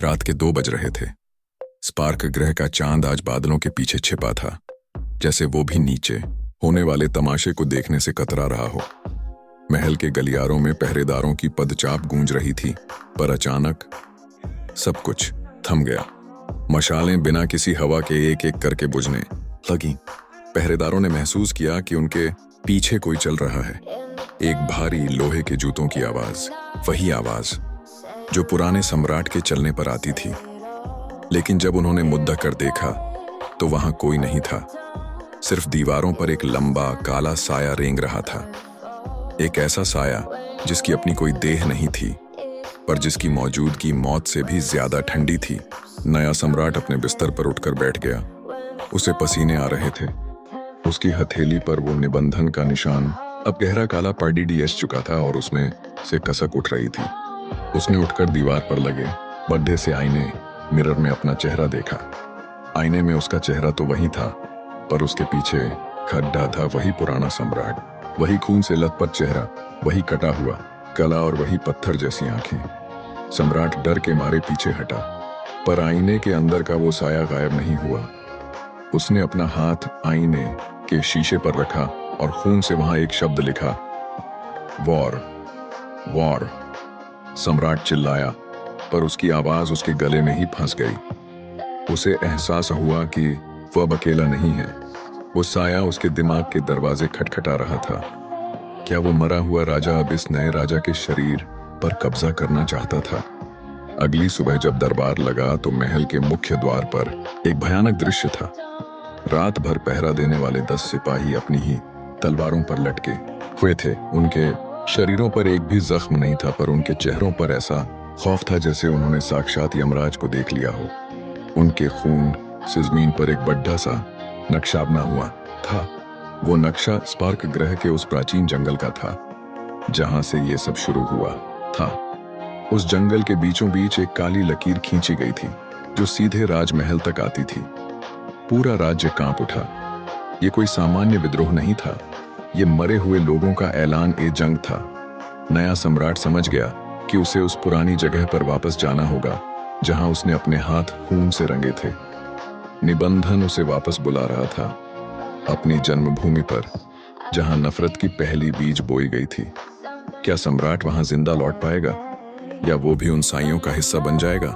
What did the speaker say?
रात के 2 बज रहे थे। स्पार्क ग्रह का चांद आज बादलों के पीछे छिपा था, जैसे वो भी नीचे होने वाले तमाशे को देखने से कतरा रहा हो। महल के गलियारों में पहरेदारों की पदचाप गूंज रही थी, पर अचानक सब कुछ थम गया। मशालें बिना किसी हवा के एक एक करके बुझने लगी। पहरेदारों ने महसूस किया कि उनके पीछे कोई चल रहा है। एक भारी लोहे के जूतों की आवाज, वही आवाज जो पुराने सम्राट के चलने पर आती थी। लेकिन जब उन्होंने मुद्दा कर देखा तो वहां कोई नहीं था। सिर्फ दीवारों पर एक लंबा काला साया रेंग रहा था। एक ऐसा साया जिसकी अपनी कोई देह नहीं थी, पर जिसकी मौजूदगी मौत से भी ज्यादा ठंडी थी। नया सम्राट अपने बिस्तर पर उठकर बैठ गया। उसे पसीने आ रहे थे। उसकी हथेली पर वो निबंधन का निशान अब गहरा काला पड़ी चुका था और उसमें से कसक उठ रही थी। उसने उठकर दीवार पर लगे बड्ढे से आईने मिरर में अपना चेहरा देखा। आईने में उसका चेहरा तो वही था, पर उसके पीछे खड्डा था। वही पुराना सम्राट, वही खून से लथपथ चेहरा, वही कटा हुआ गला और वही पत्थर जैसी आंखें। सम्राट डर के मारे पीछे हटा, पर आईने के अंदर का वो साया गायब नहीं हुआ। उसने अपना हाथ आईने के शीशे पर रखा और खून से वहां एक शब्द लिखा, वॉर, वॉर। सम्राट चिल्लाया, पर उसकी आवाज उसके गले में ही फंस गई। उसे एहसास हुआ कि वो अब अकेला नहीं है। वो साया उसके दिमाग के दरवाजे खटखटा रहा था। क्या वो मरा हुआ राजा अब इस नए राजा के शरीर पर कब्जा करना चाहता था? अगली सुबह जब दरबार लगा तो महल के मुख्य द्वार पर एक भयानक दृश्य था। रात भर पहरा देने वाले 10 सिपाही अपनी ही तलवारों पर लटके हुए थे। उनके शरीरों पर एक भी जख्म नहीं था, पर उनके चेहरों पर ऐसा खौफ था जैसे उन्होंने साक्षात यमराज को देख लिया हो। उनके खून से जमीन पर एक बड्ढा सा नक्शा बना हुआ था। वो नक्शा स्पार्क ग्रह के उस प्राचीन जंगल का था जहां से ये सब शुरू हुआ था। उस जंगल के बीचों बीच एक काली लकीर खींची गई थी जो सीधे राजमहल तक आती थी। पूरा राज्य कांप उठा। ये कोई सामान्य विद्रोह नहीं था, ये मरे हुए लोगों का ऐलान ए जंग था। नया सम्राट समझ गया कि उसे उस पुरानी जगह पर वापस जाना होगा जहां उसने अपने हाथ खून से रंगे थे। निबंधन उसे वापस बुला रहा था, अपनी जन्मभूमि पर जहां नफरत की पहली बीज बोई गई थी। क्या सम्राट वहां जिंदा लौट पाएगा, या वो भी उन साइयों का हिस्सा बन जाएगा?